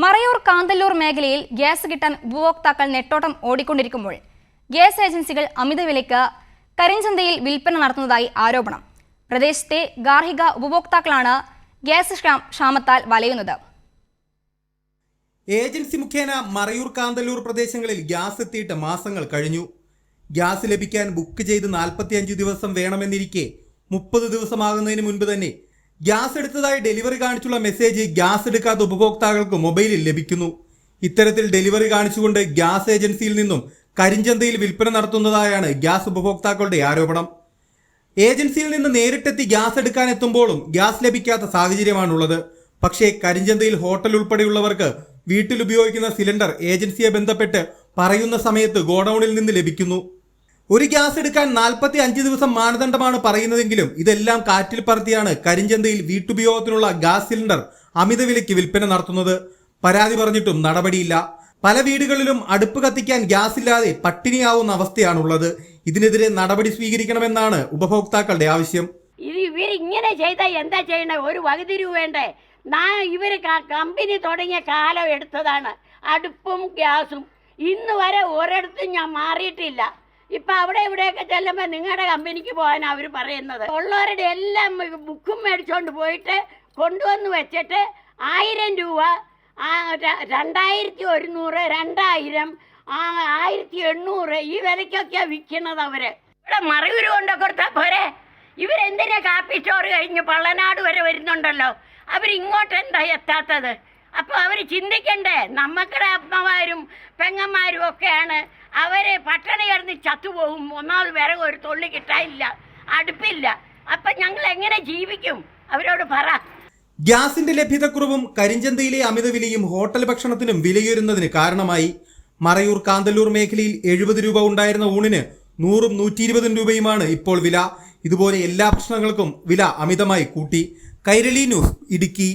മറയൂർ കാന്തല്ലൂർ മേഖലയിൽ ഗ്യാസ് കിട്ടാൻ ഉപഭോക്താക്കൾ നെട്ടോട്ടം ഓടിക്കൊണ്ടിരിക്കുമ്പോൾ ഗ്യാസ് ഏജൻസികൾ അമിത വിലയ്ക്ക് കരിഞ്ചന്തയിൽ വിൽപ്പന നടത്തുന്നതായി ആരോപണം. പ്രദേശത്തെ ഗാർഹിക ഉപഭോക്താക്കളാണ് ഗ്യാസ് ക്ഷാമത്താൽ വലയുന്നത്. ഏജൻസി മുഖേന മറയൂർ കാന്തല്ലൂർ പ്രദേശങ്ങളിൽ ഗ്യാസ് എത്തിയിട്ട് മാസങ്ങൾ കഴിഞ്ഞു. ഗ്യാസ് ലഭിക്കാൻ ബുക്ക് ചെയ്ത് 45 ദിവസം വേണമെന്നിരിക്കെ 30 ദിവസമാകുന്നതിന് മുൻപ് തന്നെ ഗ്യാസ് എടുത്തതായി ഡെലിവറി കാണിച്ചുള്ള മെസ്സേജ് ഗ്യാസ് എടുക്കാത്ത ഉപഭോക്താക്കൾക്ക് മൊബൈലിൽ ലഭിക്കുന്നു. ഇത്തരത്തിൽ ഡെലിവറി കാണിച്ചുകൊണ്ട് ഗ്യാസ് ഏജൻസിയിൽ നിന്നും കരിഞ്ചന്തയിൽ വിൽപ്പന നടത്തുന്നതായാണ് ഗ്യാസ് ഉപഭോക്താക്കളുടെ ആരോപണം. ഏജൻസിയിൽ നിന്ന് നേരിട്ടെത്തി ഗ്യാസ് എടുക്കാൻ എത്തുമ്പോഴും ഗ്യാസ് ലഭിക്കാത്ത സാഹചര്യമാണുള്ളത്. പക്ഷേ കരിഞ്ചന്തയിൽ ഹോട്ടൽ ഉൾപ്പെടെയുള്ളവർക്ക് വീട്ടിൽ ഉപയോഗിക്കുന്ന സിലിണ്ടർ ഏജൻസിയെ ബന്ധപ്പെട്ട് പറയുന്ന സമയത്ത് ഗോഡൌണിൽ നിന്ന് ലഭിക്കുന്നു. ഒരു ഗ്യാസ് എടുക്കാൻ 45 ദിവസം മാനദണ്ഡമാണ് പറയുന്നതെങ്കിലും ഇതെല്ലാം കാറ്റിൽ പറത്തിയാണ് കരിഞ്ചന്തയിൽ വീട്ടുപയോഗത്തിനുള്ള ഗ്യാസ് സിലിണ്ടർ അമിത വിലയ്ക്ക് വിൽപ്പന നടത്തുന്നത്. പരാതി പറഞ്ഞിട്ടും നടപടിയില്ല. പല വീടുകളിലും അടുപ്പ് കത്തിക്കാൻ ഗ്യാസ് ഇല്ലാതെ പട്ടിണിയാവുന്ന അവസ്ഥയാണുള്ളത്. ഇതിനെതിരെ നടപടി സ്വീകരിക്കണമെന്നാണ് ഉപഭോക്താക്കളുടെ ആവശ്യം. ഇവരിങ്ങനെ ചെയ്താൽ എന്താ ചെയ്യണേ? ഒരു വകുതി രൂപേണ്ടേ? ഇവര് കമ്പനി തുടങ്ങിയ കാലം എടുത്തതാണ് അടുപ്പും ഗ്യാസും. ഇന്ന് വരെ ഒരിടത്തും ഞാൻ മാറിയിട്ടില്ല. ഇപ്പം അവിടെ ഇവിടെയൊക്കെ ചെല്ലുമ്പോൾ നിങ്ങളുടെ കമ്പനിക്ക് പോകാൻ അവർ പറയുന്നത്. ഉള്ളവരുടെ എല്ലാം ബുക്കും മേടിച്ചുകൊണ്ട് പോയിട്ട് കൊണ്ടുവന്ന് വെച്ചിട്ട് 1000 രൂപ, 2100, 2000, 1800 ഈ വിലയ്ക്കൊക്കെയാണ് വിൽക്കുന്നത്. അവര് ഇവിടെ മറയൂര് കൊണ്ട് കൊടുത്താൽ പോരെ? ഇവരെന്തിനാ കാപ്പി സ്റ്റോറ് കഴിഞ്ഞ് പള്ളനാട് വരെ വരുന്നുണ്ടല്ലോ, അവരിങ്ങോട്ട് എന്താ എത്താത്തത്? അപ്പോൾ അവർ ചിന്തിക്കണ്ടേ? നമ്മളുടെ അമ്മമാരും പെങ്ങന്മാരും ഒക്കെയാണ്. അവർ പട്ടണി കിടന്ന് ചത്തുപോകും. ഒന്നാമത് വിറക് ഒരു തൊള്ളി കിട്ടാനില്ല, അടുപ്പില്ല. അപ്പം ഞങ്ങൾ എങ്ങനെ ജീവിക്കും? അവരോട് പറ. ഗ്യാസിന്റെ ലഭ്യതക്കുറവും കരിഞ്ചന്തയിലെ അമിതവിലയും ഹോട്ടൽ ഭക്ഷണത്തിനും വിലയുയരുന്നതിന് കാരണമായി. മറയൂർ കാന്തല്ലൂർ മേഖലയിൽ 70 രൂപ ഉണ്ടായിരുന്ന ഊണിന് 100ഉം 120 രൂപയുമാണ് ഇപ്പോൾ വില. ഇതുപോലെ എല്ലാ ഭക്ഷണങ്ങൾക്കും വില അമിതമായി കൂട്ടി. കൈരളി ന്യൂസ്, ഇടുക്കി.